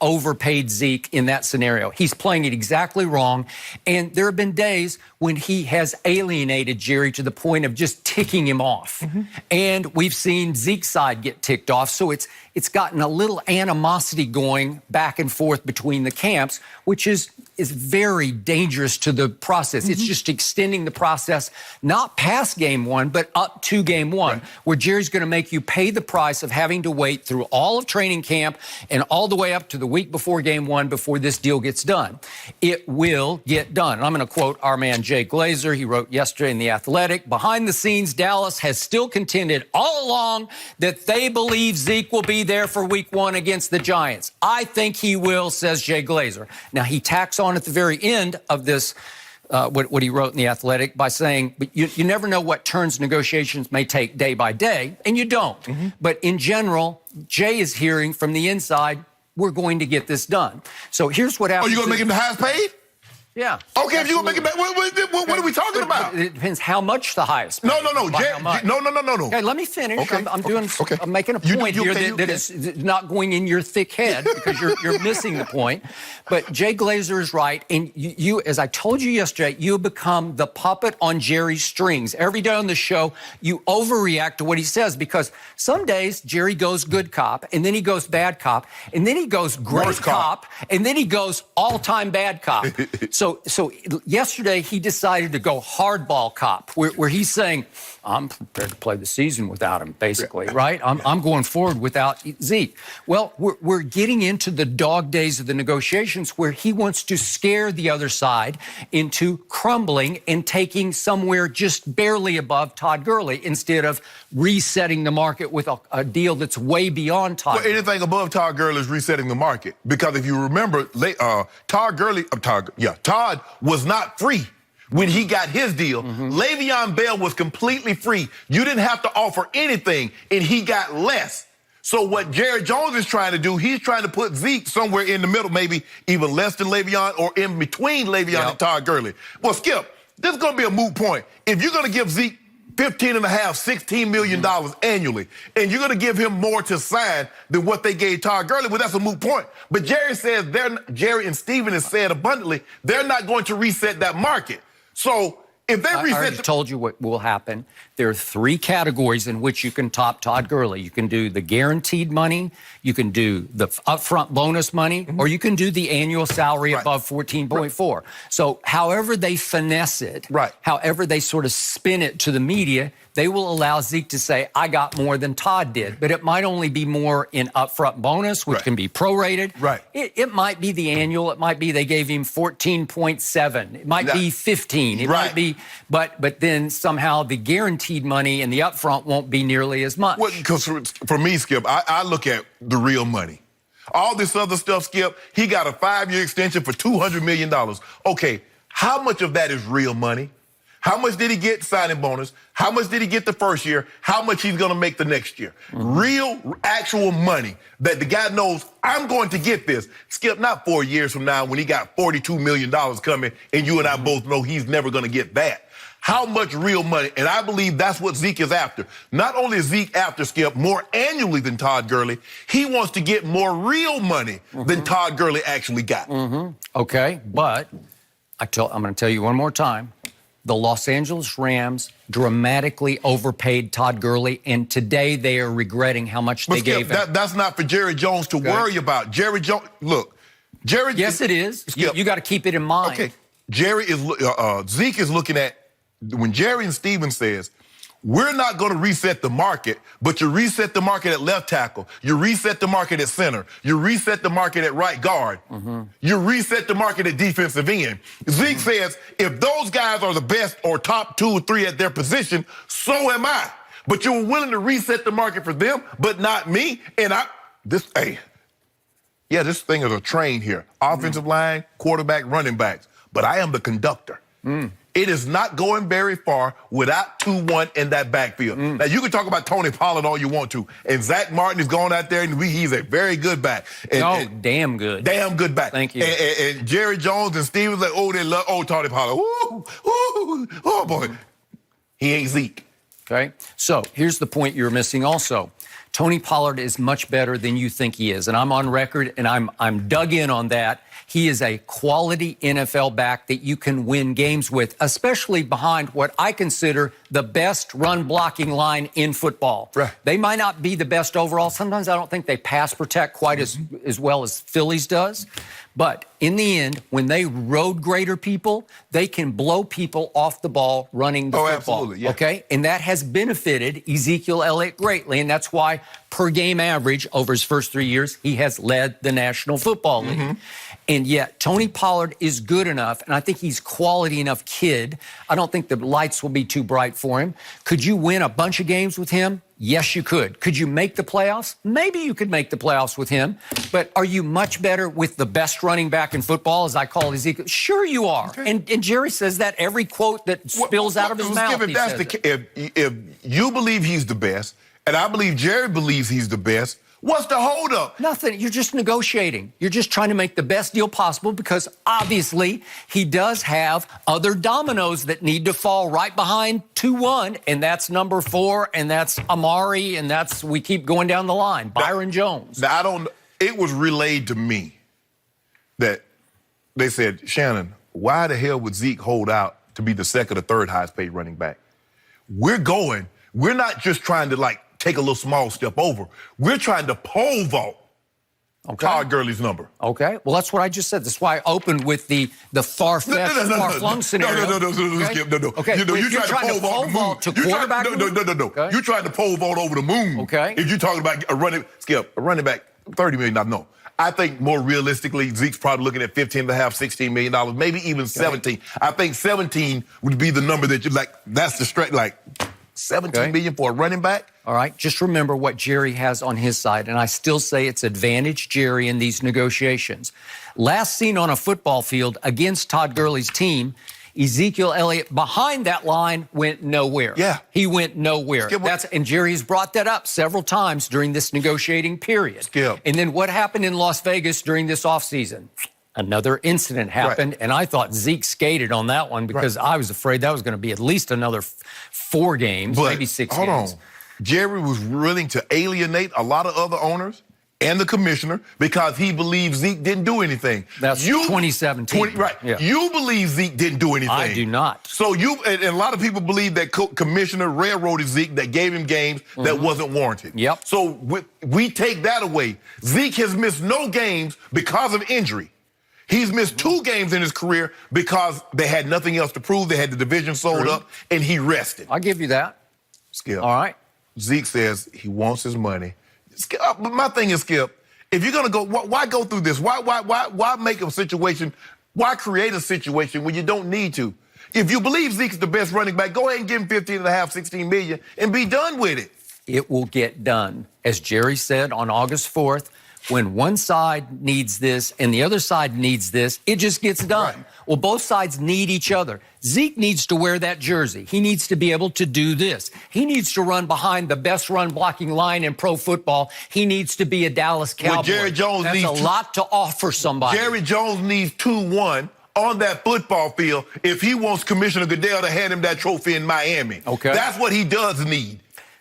overpaid Zeke in that scenario. He's playing it exactly wrong. And there have been days when he has alienated Jerry to the point of just ticking him off. And we've seen Zeke's side get ticked off. So it's gotten a little animosity going back and forth between the camps, which is very dangerous to the process. It's just extending the process, not past game one, but up to game one, where Jerry's going to make you pay the price of having to wait through all of training camp and all the way up to the week before game one before this deal gets done. It will get done. And I'm going to quote our man Jay Glazer. He wrote yesterday in The Athletic, behind the scenes, Dallas has still contended all along that they believe Zeke will be there for week one against the Giants. I think he will, says Jay Glazer. Now, he tacks on at the very end of this, what he wrote in The Athletic by saying, but you never know what turns negotiations may take day by day, and you don't. But in general, Jay is hearing from the inside, we're going to get this done. So here's what happens. Oh, you're going to make him the highest paid? Yeah. Okay, if you're going to make him, what are we talking about? It depends how much the highest paid. No. No. Okay, let me finish. Okay. I'm making a point here that is not going in your thick head because you're missing the point. But Jay Glazer is right. And you, as I told you yesterday, you have become the puppet on Jerry's strings. Every day on the show, you overreact to what he says because some days Jerry goes good cop, and then he goes bad cop, and then he goes great cop, and then he goes all-time bad cop. So yesterday he decided to go hardball cop, where he's saying, I'm prepared to play the season without him, basically, right? I'm going forward without Zeke. Well, we're getting into the dog days of the negotiations where he wants to scare the other side into crumbling and taking somewhere just barely above Todd Gurley instead of resetting the market with a deal that's way beyond Todd. Well, anything above Todd Gurley is resetting the market because if you remember, Todd was not free when he got his deal. Le'Veon Bell was completely free. You didn't have to offer anything, and he got less. So what Jerry Jones is trying to do, he's trying to put Zeke somewhere in the middle, maybe even less than Le'Veon or in between Le'Veon and Todd Gurley. Well, Skip, this is going to be a moot point. If you're going to give Zeke $15.5, $16 million annually, and you're going to give him more to sign than what they gave Todd Gurley, well, that's a moot point. But Jerry says, Jerry and Steven has said abundantly, they're not going to reset that market. So if they reset... I already told you what will happen. There are three categories in which you can top Todd Gurley. You can do the guaranteed money, you can do the upfront bonus money, or you can do the annual salary above 14.4. So however they finesse it, however they sort of spin it to the media, they will allow Zeke to say, I got more than Todd did. But it might only be more in upfront bonus, which can be prorated. It might be the annual. It might be they gave him 14.7. It might be 15. It might be, but then somehow the guaranteed money and the upfront won't be nearly as much. Well, because for me, Skip, I look at the real money. All this other stuff, Skip, he got a 5-year extension for $200 million. Okay, how much of that is real money? How much did he get signing bonus? How much did he get the first year? How much he's going to make the next year? Real, actual money that the guy knows, I'm going to get this. Skip, not 4 years from now when he got $42 million coming and you and I both know he's never going to get that. How much real money? And I believe that's what Zeke is after. Not only is Zeke after, Skip, more annually than Todd Gurley, he wants to get more real money than Todd Gurley actually got. Okay, but I'm going to tell you one more time. The Los Angeles Rams dramatically overpaid Todd Gurley, and today they are regretting how much they gave him. That's not for Jerry Jones to worry about. Jerry Jones, look, Jerry... Yes, it is. You got to keep it in mind. Okay, Zeke is looking at, when Jerry and Steven says, we're not going to reset the market, but you reset the market at left tackle. You reset the market at center. You reset the market at right guard. You reset the market at defensive end. Zeke says, if those guys are the best or top 2 or 3 at their position, so am I. But you're willing to reset the market for them, but not me. And this thing is a train here. Offensive line, quarterback, running backs. But I am the conductor. It is not going very far without 2-1 in that backfield. Now, you can talk about Tony Pollard all you want to, and Zach Martin is going out there, and he's a very good back. Damn good. Damn good back. Thank you. And Jerry Jones and Stevens, like, they love Tony Pollard. Oh, boy. He ain't Zeke. Okay, so here's the point you're missing also. Tony Pollard is much better than you think he is. And I'm on record, and I'm dug in on that. He is a quality NFL back that you can win games with, especially behind what I consider the best run-blocking line in football. Right. They might not be the best overall. Sometimes I don't think they pass protect quite as well as Phillies does. But in the end, when they road grader people, they can blow people off the ball running the football. Absolutely, yeah. Okay? And that has benefited Ezekiel Elliott greatly. And that's why, per game average, over his first 3 years, he has led the National Football League. And yet, Tony Pollard is good enough, and I think he's quality enough kid. I don't think the lights will be too bright for him. Could you win a bunch of games with him? Yes, you could. Could you make the playoffs? Maybe you could make the playoffs with him. But are you much better with the best running back in football, as I call Ezekiel? Sure you are. Okay. And Jerry says that every quote that spills out of his mouth, he says it. If you believe he's the best, and I believe Jerry believes he's the best, what's the holdup? Nothing. You're just negotiating. You're just trying to make the best deal possible because obviously he does have other dominoes that need to fall right behind 2-1, and that's number 4, and that's Amari, and that's, we keep going down the line, Byron Jones. Now, it was relayed to me that they said, Shannon, why the hell would Zeke hold out to be the second or third highest paid running back? We're not just trying to take a little small step over. We're trying to pole vault Todd Gurley's number. Okay. Well, that's what I just said. That's why I opened with the far-fetched, far-flung scenario. No. Okay. You're trying to pole vault to quarterback. No. Okay. You're trying to pole vault over the moon. Okay. If you're talking about a running back, $30 million. No. I think more realistically, Zeke's probably looking at $15.5, $16 million, maybe even 17. I think 17 would be the number that you're that's the straight, $17 million for a running back. All right, just remember what Jerry has on his side, and I still say it's advantage Jerry in these negotiations. Last seen on a football field against Todd Gurley's team, Ezekiel Elliott behind that line went nowhere. Yeah. He went nowhere. And Jerry's brought that up several times during this negotiating period. Skip. And then what happened in Las Vegas during this offseason? Another incident happened, and I thought Zeke skated on that one because I was afraid that was going to be at least another 4 games, maybe 6 games. Hold on. Jerry was willing to alienate a lot of other owners and the commissioner because he believes Zeke didn't do anything. That's 2017. Right. Yeah. You believe Zeke didn't do anything. I do not. So and a lot of people believe that commissioner railroaded Zeke, that gave him games that wasn't warranted. Yep. So we take that away. Zeke has missed no games because of injury. He's missed 2 games in his career because they had nothing else to prove. They had the division sold up, and he rested. I'll give you that. Skip. All right. Zeke says he wants his money. Skip, my thing is, Skip, if you're going to go, why go through this? Why make a situation, why create a situation when you don't need to? If you believe Zeke's the best running back, go ahead and give him $15.5, $16 million and be done with it. It will get done. As Jerry said on August 4th, when one side needs this and the other side needs this, it just gets done. Right. Well, both sides need each other. Zeke needs to wear that jersey. He needs to be able to do this. He needs to run behind the best run-blocking line in pro football. He needs to be a Dallas Cowboy. Well, Jerry Jones That's a lot to offer somebody. Jerry Jones needs 2-1 on that football field if he wants Commissioner Goodell to hand him that trophy in Miami. Okay. That's what he does need.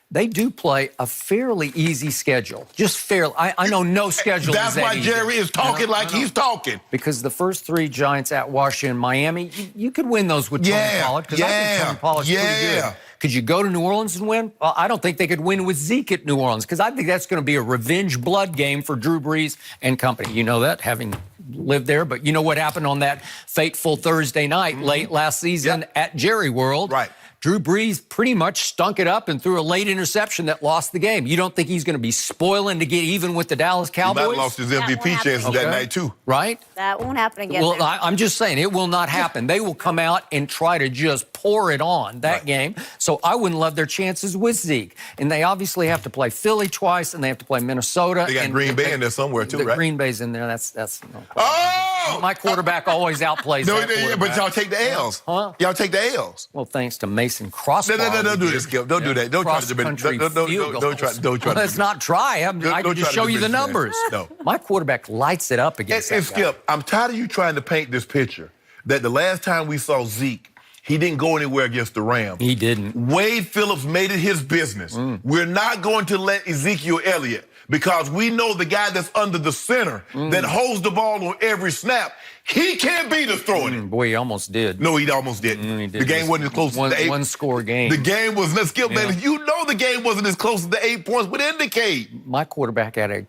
They do play a fairly easy schedule. Just fairly. I know no schedule That's is that why easy. Jerry is talking he's talking. Because the first 3 Giants at Washington, Miami, you could win those with Tony Pollard. Because I think Tony Pollard's pretty good. Could you go to New Orleans and win? Well, I don't think they could win with Zeke at New Orleans because I think that's going to be a revenge blood game for Drew Brees and company. You know that, having lived there. But you know what happened on that fateful Thursday night late last season at Jerry World? Right. Drew Brees pretty much stunk it up and threw a late interception that lost the game. You don't think he's going to be spoiling to get even with the Dallas Cowboys? He might have lost his MVP chances that night, too. Right? That won't happen again. Well, I'm just saying, it will not happen. They will come out and try to just pour it on that game. So I wouldn't love their chances with Zeke. And they obviously have to play Philly twice, and they have to play Minnesota. They got Green Bay in there somewhere, too, right? Green Bay's in there. That's Oh! My quarterback always outplays that quarterback. But y'all take the L's. Huh? Y'all take the L's. Well, thanks to Mason Crossbar. No, don't do this, Skip. Don't do that. Don't try to Don't try. Let's not try. I can just show you the numbers. No. My quarterback lights it up against that guy. Skip, I'm tired of you trying to paint this picture that the last time we saw Zeke, He didn't go anywhere against the Rams. He didn't. Wade Phillips made it his business. We're not going to let Ezekiel Elliott, because we know the guy that's under the center that holds the ball on every snap, he can't beat us throwing it. Boy, he almost did. No, he almost didn't. He did. The game wasn't as close as the 8. One-score game. The game was, let's skip, man. You know the game wasn't as close as the 8 points would indicate. My quarterback had an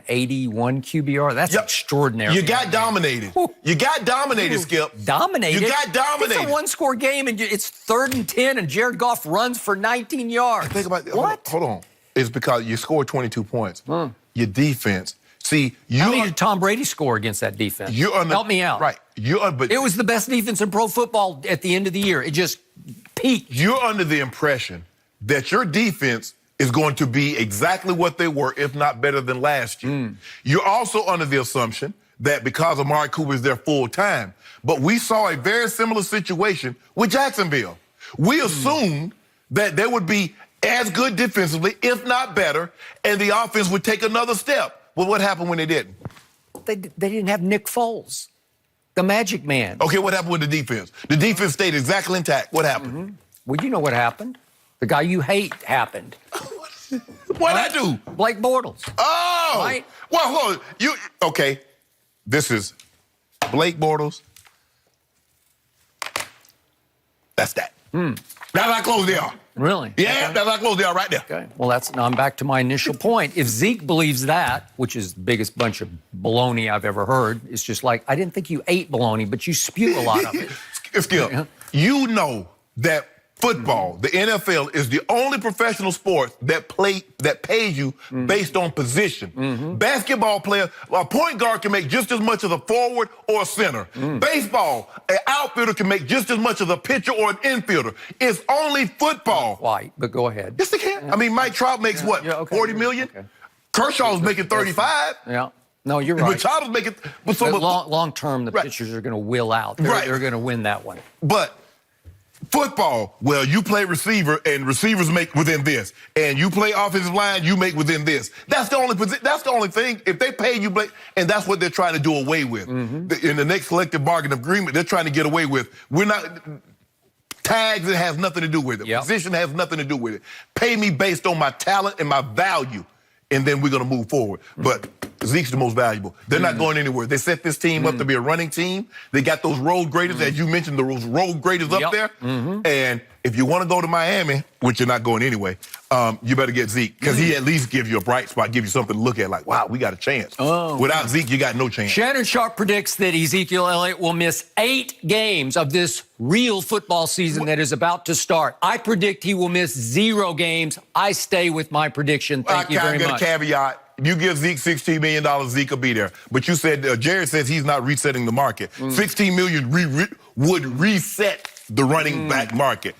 81 QBR? That's extraordinary. You got dominated. You got dominated, Skip. Dominated? You got dominated. It's a one-score game, and it's 3rd and 10, and Jared Goff runs for 19 yards. Think about what? Hold on. It's because you scored 22 points. Your defense. See, how many did Tom Brady score against that defense? Help me out. Right. But it was the best defense in pro football at the end of the year. It just peaked. You're under the impression that your defense is going to be exactly what they were, if not better than last year. You're also under the assumption that because Amari Cooper is there full time. But we saw a very similar situation with Jacksonville. We assumed that they would be as good defensively, if not better, and the offense would take another step. Well, what happened when they didn't? They didn't have Nick Foles, the magic man. Okay, what happened with the defense? The defense stayed exactly intact. What happened? Well, you know what happened. The guy you hate happened. What'd I do? Blake Bortles. Oh! Right? Well, hold on. Okay, this is Blake Bortles. That's that. That's how close they are. Really? Yeah, that's how close they are right there. Okay. Well, now I'm back to my initial point. If Zeke believes that, which is the biggest bunch of baloney I've ever heard, it's just like, I didn't think you ate baloney, but you spew a lot of it. Skip, you know that football, the NFL, is the only professional sport that pays you based on position. Basketball player, a point guard can make just as much as a forward or a center. Baseball, an outfielder can make just as much as a pitcher or an infielder. It's only football. Quite, but go ahead. Yes, they can. I mean, Mike Trout makes what, 40 million? Okay. Kershaw's making 35. Yeah. No, you're right. Machado's making... long term, the pitchers are going to will out. They're going to win that one. But football, well, you play receiver, and receivers make within this, and you play offensive line, you make within this. That's the only thing. If they pay you, and that's what they're trying to do away with. In the next collective bargaining agreement, they're trying to get away with. We're not tags. It has nothing to do with it. Position has nothing to do with it. Pay me based on my talent and my value, and then we're going to move forward. But Zeke's the most valuable. They're not going anywhere. They set this team up to be a running team. They got those road graders, as you mentioned, those road graders up there. And if you want to go to Miami, which you're not going anyway, you better get Zeke, because he at least give you a bright spot, give you something to look at, like, wow, we got a chance. Without Zeke, you got no chance. Shannon Sharpe predicts that Ezekiel Elliott will miss 8 games of this real football season that is about to start. I predict he will miss 0 games. I stay with my prediction. Thank you very much. Caveat. You give Zeke $16 million, Zeke will be there. But you said, Jared says he's not resetting the market. $16 million would reset the running back market.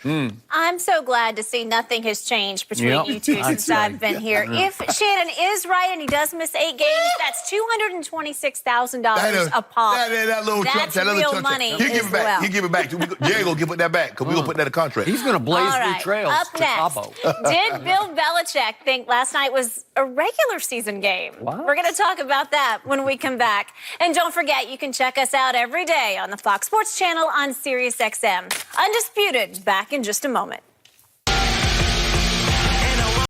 I'm so glad to see nothing has changed between you two since I've been here. If Shannon is right and he does miss 8 games, that's $226,000 a pop. That's real money as well. He'll give it back. Jerry gonna put that back, because we're gonna put that in a contract. He's gonna blaze new trails. Up next, did Bill Belichick think last night was a regular season game? What? We're gonna talk about that when we come back. And don't forget, you can check us out every day on the Fox Sports Channel on SiriusXM. Undisputed, back in just a moment.